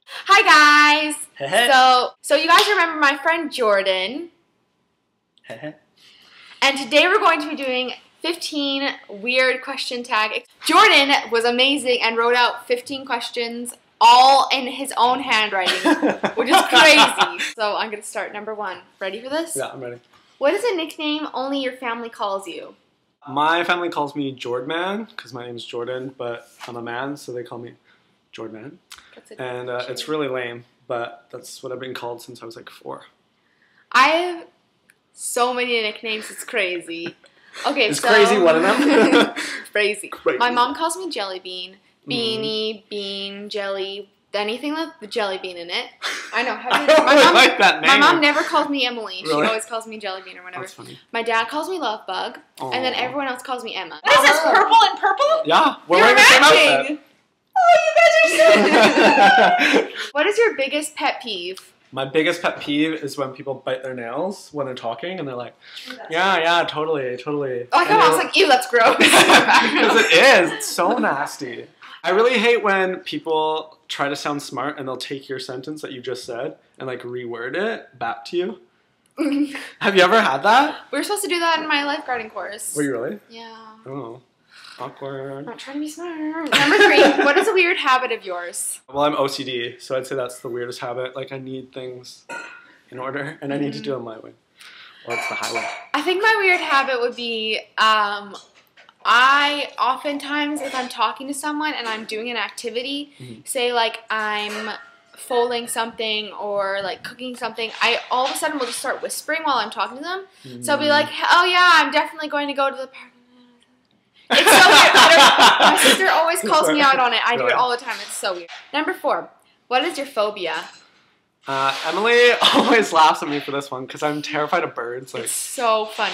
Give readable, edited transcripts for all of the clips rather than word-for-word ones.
Hi guys! So you guys remember my friend Jordan. And today we're going to be doing 15 weird question tag. Jordan was amazing and wrote out 15 questions all in his own handwriting, which is crazy. So I'm going to start number 1. Ready for this? Yeah, I'm ready. What is a nickname only your family calls you? My family calls me Jordman because my name's Jordan, but I'm a man, so they call me Jordman. And it's really lame, but that's what I've been called since I was like 4. I have so many nicknames, it's crazy. Okay, Is crazy one of them? Crazy. My mom calls me Jelly Bean, Beanie, Bean, Jelly, anything with the jelly bean in it. I know. Like that name. My mom never calls me Emily. Really? She always calls me Jelly Bean or whatever. That's funny. My dad calls me Love Bug, and then everyone else calls me Emma. What is this, purple and purple? Yeah, we're You're wearing the same outfit. matching. Oh, you guys are so What is your biggest pet peeve? My biggest pet peeve is when people bite their nails when they're talking, and they're like, yeah, totally. Oh, I thought I was like, ew, that's gross. Because it is. It's so nasty. I really hate when people try to sound smart and they'll take your sentence that you just said and like reword it back to you. Have you ever had that? We were supposed to do that in my lifeguarding course. Were you really? Yeah. Oh, awkward. I'm not trying to be smart. Number 3, what is a weird habit of yours? Well, I'm OCD, so I'd say that's the weirdest habit. Like, I need things in order, and I need to do them my way. Or it's the highway. I think my weird habit would be, I oftentimes, if I'm talking to someone and I'm doing an activity, say like I'm folding something or like cooking something, I all of a sudden will just start whispering while I'm talking to them. So I'll be like, oh yeah, I'm definitely going to go to the park. It's so weird. My sister always calls me out on it. I do it all the time. It's so weird. Number 4, what is your phobia? Emily always laughs at me for this one because I'm terrified of birds. Like, it's so funny.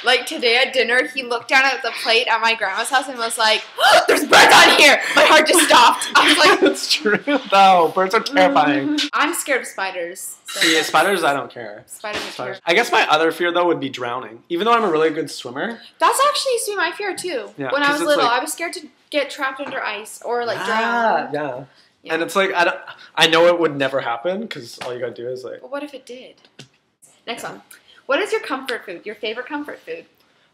Like today at dinner, he looked down at the plate at my grandma's house and was like, oh, "There's birds on here." My heart just stopped. I was like, "That's true, though. Birds are terrifying." I'm scared of spiders. So yeah, spiders, I don't care. Spiders are terrifying. I guess my other fear though would be drowning. Even though I'm a really good swimmer. That's actually used to be my fear too. Yeah, when I was little, like, I was scared to get trapped under ice or like drown. Yeah. And it's like, I know it would never happen because all you gotta do is like... But what if it did? Next one. What is your comfort food? Your favorite comfort food?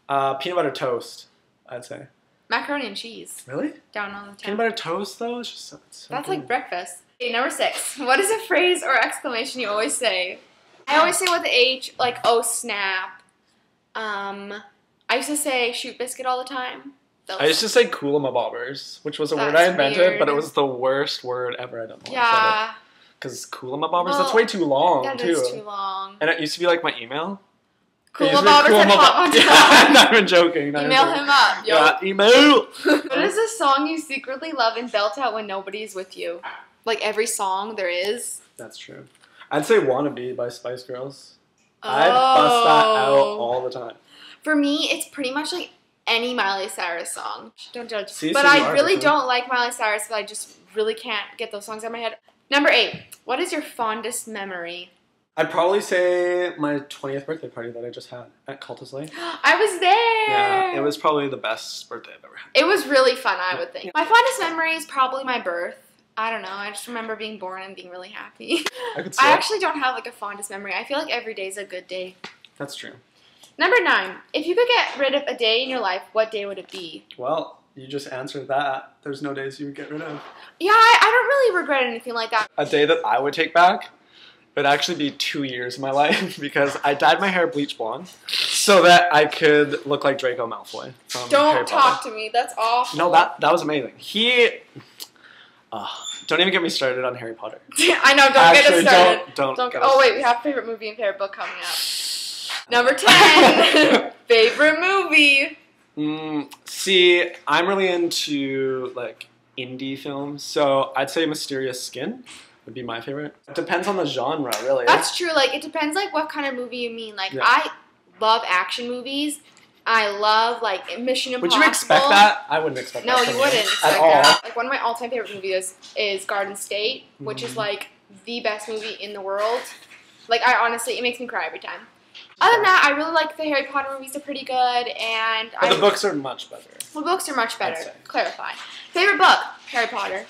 Peanut butter toast, I'd say. Macaroni and cheese. Really? Down on the town. Peanut butter toast though? It's just so that's good. like breakfast. Okay, number 6. What is a phrase or exclamation you always say? I always say with the H, like, oh snap. I used to say shoot biscuit all the time. I used to say Cool'em Bobbers, which was a word I invented, weird. But it was the worst word ever. I don't know. Yeah. Because Cool'em Bobbers, that's way too long, that too. That is too long. And it used to be like my email. Cool'em Bobbers at Hotmail. I'm not even joking. Email him up, yo. Yeah, email. What is a song you secretly love and belt out when nobody's with you? Like every song there is. That's true. I'd say Wannabe by Spice Girls. I'd bust that out all the time. For me, it's pretty much like any Miley Cyrus song. Don't judge. See, but I really don't like Miley Cyrus, but I just really can't get those songs out of my head. Number 8. What is your fondest memory? I'd probably say my 20th birthday party that I just had at Cultus Lake. I was there! Yeah, it was probably the best birthday I've ever had. It was really fun, I would think. My fondest memory is probably my birth. I don't know. I just remember being born and being really happy. I actually don't have like a fondest memory. I feel like every day is a good day. That's true. Number 9. If you could get rid of a day in your life, what day would it be? Well, you just answered that. There's no days you would get rid of. Yeah, I don't really regret anything like that. A day that I would take back would actually be 2 years of my life because I dyed my hair bleach blonde so that I could look like Draco Malfoy from Harry Potter. Don't talk to me. That's awful. No, that was amazing. Don't even get me started on Harry Potter. I know, don't get us started. Don't get us oh, wait, we have favorite movie and favorite book coming up. Number 10, favorite movie. See, I'm really into like indie films, so I'd say Mysterious Skin would be my favorite. It depends on the genre, really. That's true. Like, it depends like what kind of movie you mean. Like, I love action movies. I love like Mission Impossible. Would you expect that? I wouldn't expect that. No, you wouldn't expect at all. that. Like, one of my all-time favorite movies is Garden State, which is like the best movie in the world. Like, I honestly, it makes me cry every time. Other than that, I really like the Harry Potter movies. They're pretty good, and the books are much better. The books are much better. Clarify. Favorite book? Harry Potter.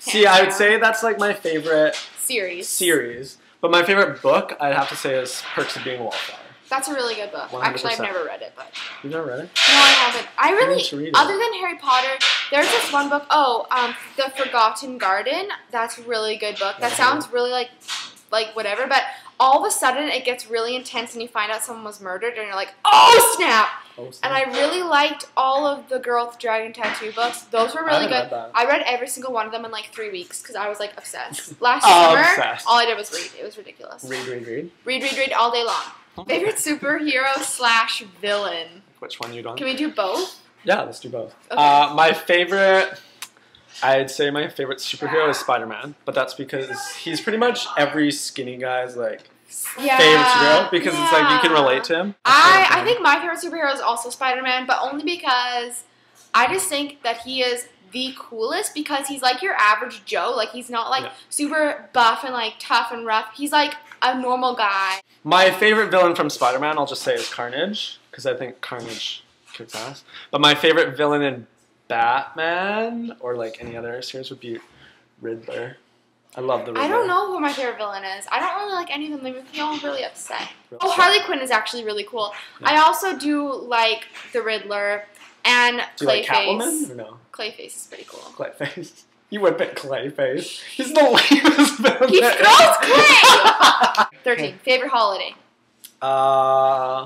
See, I would say that's like my favorite series. But my favorite book, I'd have to say, is Perks of Being a Wallflower. That's a really good book. 100%. Actually, I've never read it, but You've never read it? no, I haven't. I really, need to read it. other than Harry Potter, there's this one book. Oh, The Forgotten Garden. That's a really good book. That sounds really like whatever, but all of a sudden it gets really intense and you find out someone was murdered and you're like, oh snap! And I really liked all of the Girl with the Dragon Tattoo books. Those were really good. I read every single one of them in like 3 weeks because I was like obsessed. Last summer, all I did was read. It was ridiculous. Read. Read all day long. Favorite superhero / villain? Which one you done? Can we do both? Yeah, let's do both. Okay. My favorite, I'd say my favorite superhero is Spider-Man, but that's because he's pretty much every skinny guy's like favorite superhero because it's like you can relate to him. I think my favorite superhero is also Spider-Man, but only because I just think that he is the coolest because he's like your average Joe. Like he's not like super buff and like tough and rough. He's like a normal guy. My favorite villain from Spider-Man, I'll just say, is Carnage because I think Carnage kicks ass. But my favorite villain in Batman or like any other series would be Riddler. I love the Riddler. I don't know who my favorite villain is. I don't really like any of them. They make me all really upset. Oh, Harley Quinn is actually really cool. Yeah. I also do like the Riddler and Clayface. Do you like Catwoman or no? Clayface is pretty cool. Clayface. You would pick Clayface. He's the lamest villain. He throws clay! 13. Favorite holiday?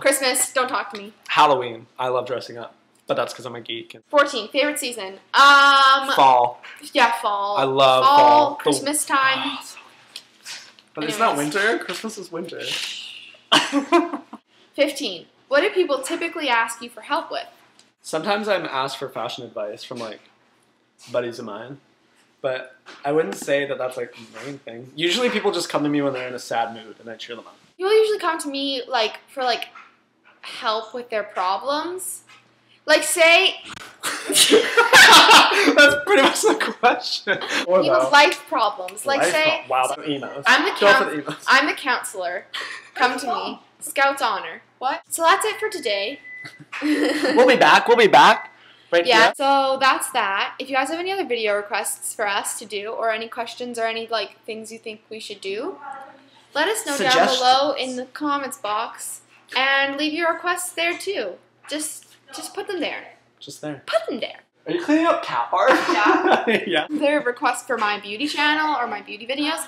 Christmas. Don't talk to me. Halloween. I love dressing up. But that's because I'm a geek. 14. Favorite season? Fall. Yeah, fall. I love fall. Christmas time. But it's not winter. Christmas is winter. 15. What do people typically ask you for help with? Sometimes I'm asked for fashion advice from like buddies of mine. But I wouldn't say that that's like the main thing. Usually people just come to me when they're in a sad mood and I cheer them up. People usually come to me like for like help with their problems. Like, say... That's pretty much the question. Life problems. Like, say... Wow, that's emos. I'm the counselor. Come to me. Scout's honor. What? So that's it for today. We'll be back. Right here. So that's that. If you guys have any other video requests for us to do, or any questions or any, like, things you think we should do, let us know down below in the comments box. And leave your requests there, too. Just put them there. Just there. Put them there. Are you cleaning up cat art? Yeah. Yeah. There are requests for my beauty channel or my beauty videos.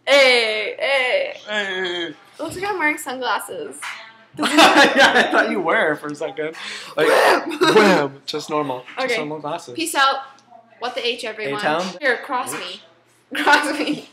Hey. Looks like I'm wearing sunglasses. Yeah, I thought you were for a second. Like, wham. Just normal. Okay. Just normal glasses. Peace out. What the H, everyone. A-town? Here, cross me. Cross me.